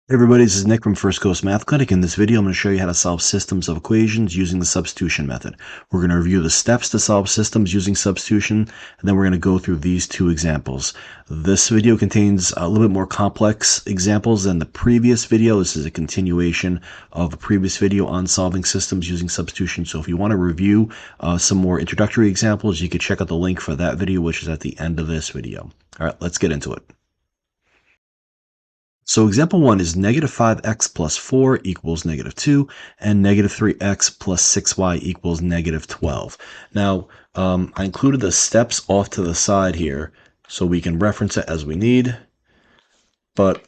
Hey everybody, this is Nick from First Coast Math Clinic. In this video, I'm going to show you how to solve systems of equations using the substitution method. We're going to review the steps to solve systems using substitution, and then we're going to go through these two examples. This video contains a little bit more complex examples than the previous video. This is a continuation of a previous video on solving systems using substitution. So if you want to review some more introductory examples, you can check out the link for that video, which is at the end of this video. All right, let's get into it. So example 1 is negative 5x plus 4 equals negative 2, and negative 3x plus 6y equals negative 12. Now, I included the steps off to the side here so we can reference it as we need. But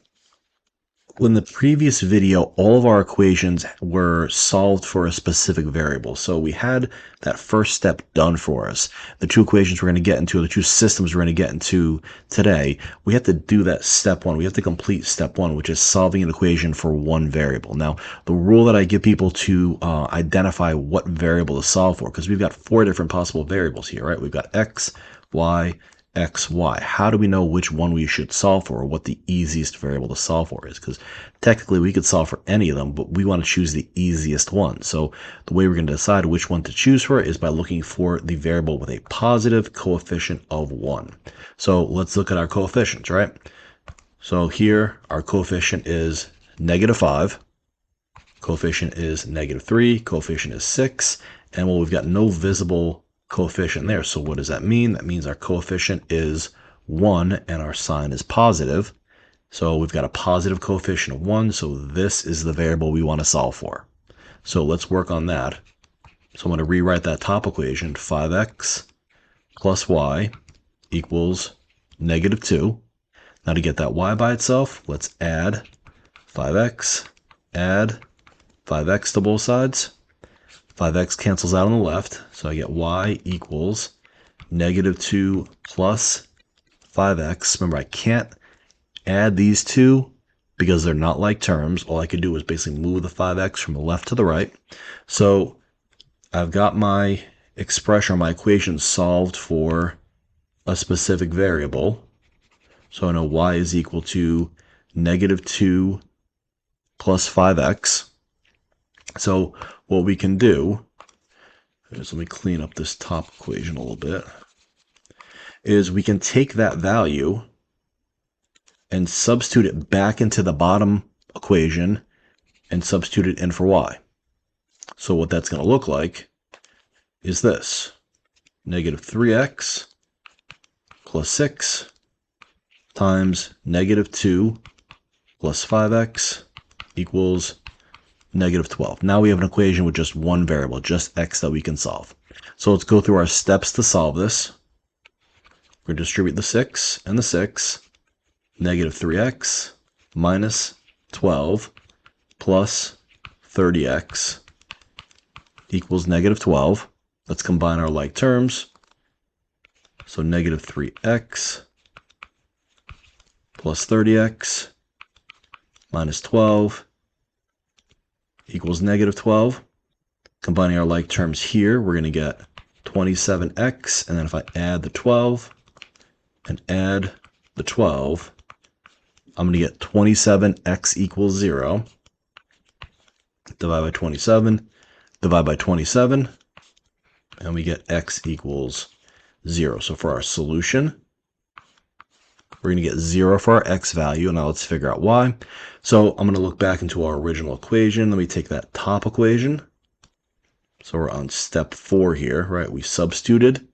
in the previous video, all of our equations were solved for a specific variable. So we had that first step done for us. The two equations we're going to get into, the two systems we're going to get into today, we have to do that step one. We have to complete step one, which is solving an equation for one variable. Now, the rule that I give people to identify what variable to solve for, because we've got four different possible variables here, right? We've got x, y, x, y. How do we know which one we should solve for, or what the easiest variable to solve for is? Because technically we could solve for any of them, but we want to choose the easiest one. So the way we're going to decide which one to choose for is by looking for the variable with a positive coefficient of 1. So let's look at our coefficients, right? So here our coefficient is negative 5, coefficient is negative 3, coefficient is 6, and well, we've got no visible coefficient there. So what does that mean? That means our coefficient is 1 and our sign is positive. So we've got a positive coefficient of 1. So this is the variable we want to solve for. So let's work on that. So I'm going to rewrite that top equation, 5x plus y equals negative 2. Now to get that y by itself, let's add 5x to both sides. 5x cancels out on the left, so I get y equals negative 2 plus 5x. Remember, I can't add these two because they're not like terms. All I could do is basically move the 5x from the left to the right. So I've got my expression, or my equation solved for a specific variable. So I know y is equal to negative 2 plus 5x. So what we can do is, let me clean up this top equation a little bit, is we can take that value and substitute it back into the bottom equation and substitute it in for y. So what that's going to look like is this: negative 3x plus 6 times negative 2 plus 5x equals negative 12. Now we have an equation with just one variable, just x, that we can solve. So let's go through our steps to solve this. We're going to distribute the 6 and the 6. Negative 3x minus 12 plus 30x equals negative 12. Let's combine our like terms. So negative 3x plus 30x minus 12 equals negative 12. Combining our like terms here, we're going to get 27x, and then if I add the 12 and add the 12, I'm going to get 27x equals 0. Divide by 27, divide by 27, and we get x equals 0. So for our solution, we're going to get 0 for our x value. Now let's figure out y. So I'm going to look back into our original equation. Let me take that top equation. So we're on step 4 here, right? We substituted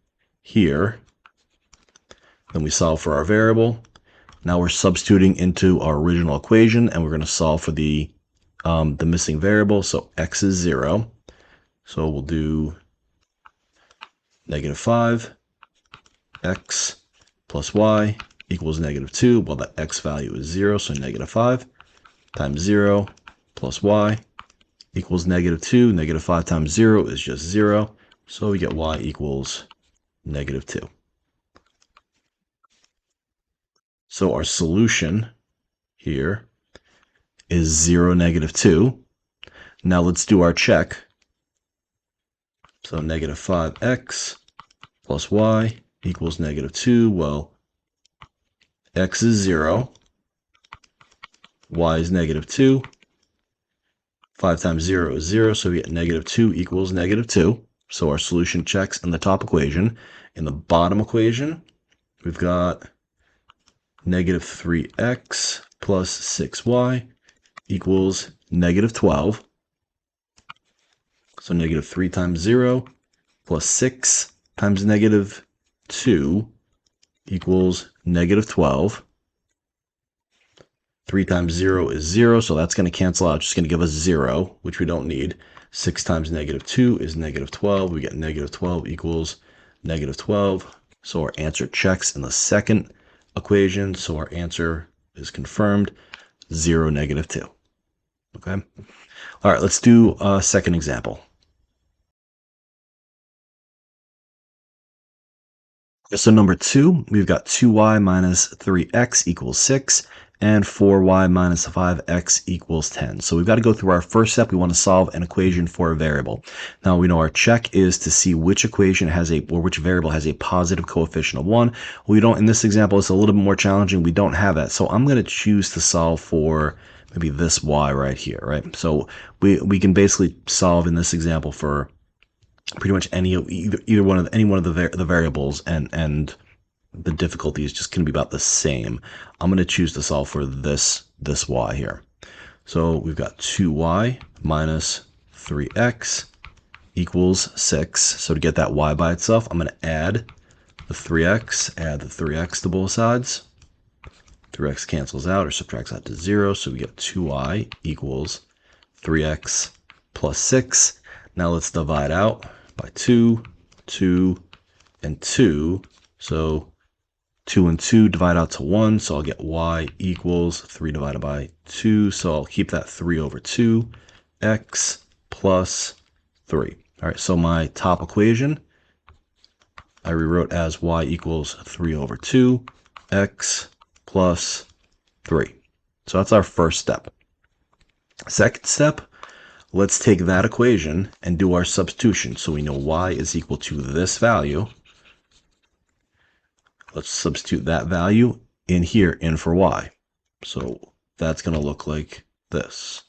here. Then we solve for our variable. Now we're substituting into our original equation, and we're going to solve for the missing variable. So x is 0. So we'll do negative 5 x plus y equals negative 2. Well, that x value is 0, so negative 5 times 0 plus y equals negative 2. Negative 5 times 0 is just 0, so we get y equals negative 2. So our solution here is 0, negative 2. Now let's do our check. So negative 5x plus y equals negative 2. Well, x is 0. y is negative 2. 5 times 0 is 0, so we get negative 2 equals negative 2. So our solution checks in the top equation. In the bottom equation, we've got negative 3x plus 6y equals negative 12. So negative 3 times 0 plus 6 times negative 2 equals negative 12. 3 times 0 is 0, so that's going to cancel out. It's just going to give us 0, which we don't need. 6 times negative 2 is negative 12. We get negative 12 equals negative 12. So our answer checks in the second equation. So our answer is confirmed, 0, negative 2. Okay. All right, let's do a second example. So number 2, we've got 2y minus 3x equals 6, and 4y minus 5x equals 10. So we've got to go through our first step. We want to solve an equation for a variable. Now we know our check is to see which equation has which variable has a positive coefficient of 1. We don't, in this example, it's a little bit more challenging. We don't have that. So I'm going to choose to solve for maybe this y right here, right? So we can basically solve in this example for pretty much any one of the variables, and the difficulty is just going to be about the same. I'm going to choose to solve for this y here. So we've got 2y minus 3x equals 6. So to get that y by itself, I'm going to add the 3x to both sides. 3x cancels out or subtracts out to 0, so we get 2y equals 3x plus 6. Now let's divide out by 2, 2, and 2. So 2 and 2 divide out to 1, so I'll get y equals 3 divided by 2. So I'll keep that 3 over 2, x plus 3. All right, so my top equation I rewrote as y equals 3 over 2, x plus 3. So that's our first step. Second step, let's take that equation and do our substitution. So we know y is equal to this value. Let's substitute that value in here, in for y. So that's going to look like this.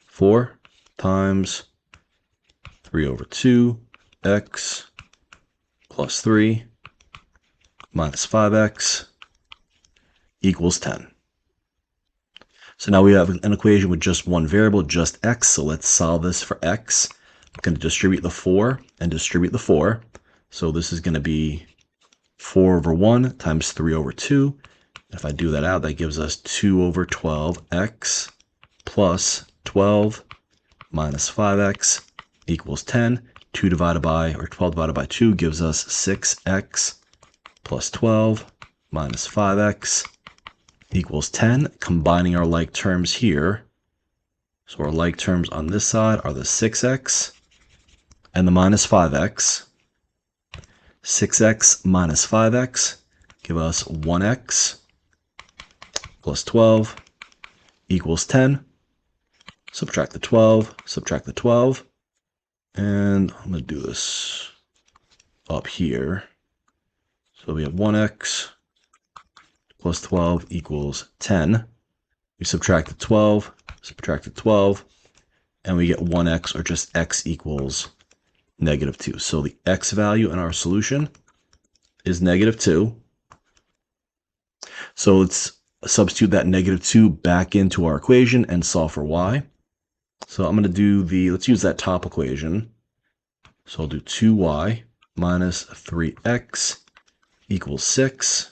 4 times 3 over 2, x plus 3 minus 5x equals 10. So now we have an equation with just one variable, just x. So let's solve this for x. I'm going to distribute the 4 and distribute the 4. So this is going to be 4 over 1 times 3 over 2. If I do that out, that gives us 2 over 12x plus 12 minus 5x equals 10. 2 divided by, or 12 divided by 2 gives us 6x plus 12 minus 5x equals 10. Combining our like terms here. So our like terms on this side are the 6x and the minus 5x. 6x minus 5x give us 1x plus 12 equals 10. Subtract the 12, subtract the 12, and I'm going to do this up here. So we have 1x plus 12 equals 10. We subtract the 12, subtract the 12, and we get 1x, or just x equals negative 2. So the x value in our solution is negative 2. So let's substitute that negative 2 back into our equation and solve for y. So I'm going to do let's use that top equation. So I'll do 2y minus 3x equals 6.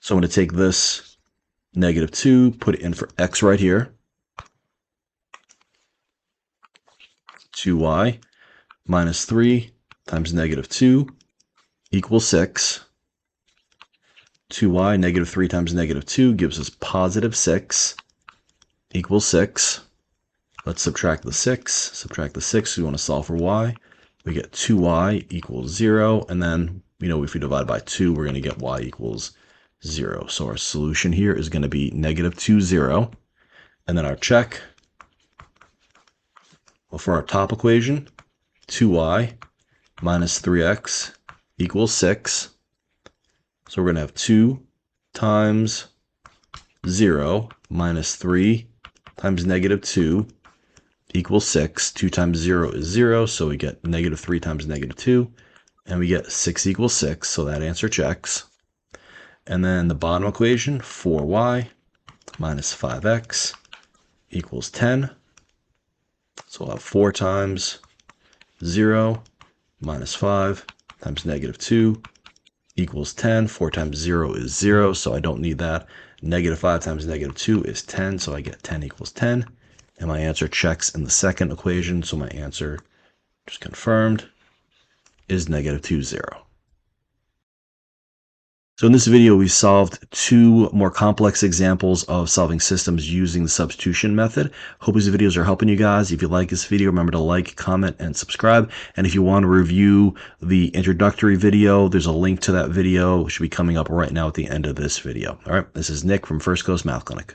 So I'm going to take this negative 2, put it in for x right here. 2y minus 3 times negative 2 equals 6. 2y, negative 3 times negative 2 gives us positive 6 equals 6. Let's subtract the 6. Subtract the 6. We want to solve for y. We get 2y equals 0. And then, if we divide by 2, we're going to get y equals 0. So our solution here is going to be negative 2, 0. And then our check, well, for our top equation, 2y minus 3x equals 6. So we're going to have 2 times 0 minus 3 times negative 2 equals 6. 2 times 0 is 0, so we get negative 3 times negative 2, and we get 6 equals 6, so that answer checks. And then the bottom equation, 4y minus 5x equals 10. So we'll have 4 times 0 minus 5 times negative 2 equals 10. 4 times 0 is 0, so I don't need that. Negative 5 times negative 2 is 10, so I get 10 equals 10. And my answer checks in the second equation, so my answer, just confirmed, is negative 2, 0. So in this video, we solved two more complex examples of solving systems using the substitution method. Hope these videos are helping you guys. If you like this video, remember to like, comment, and subscribe. And if you want to review the introductory video, there's a link to that video. It should be coming up right now at the end of this video. All right, this is Nick from First Coast Math Clinic.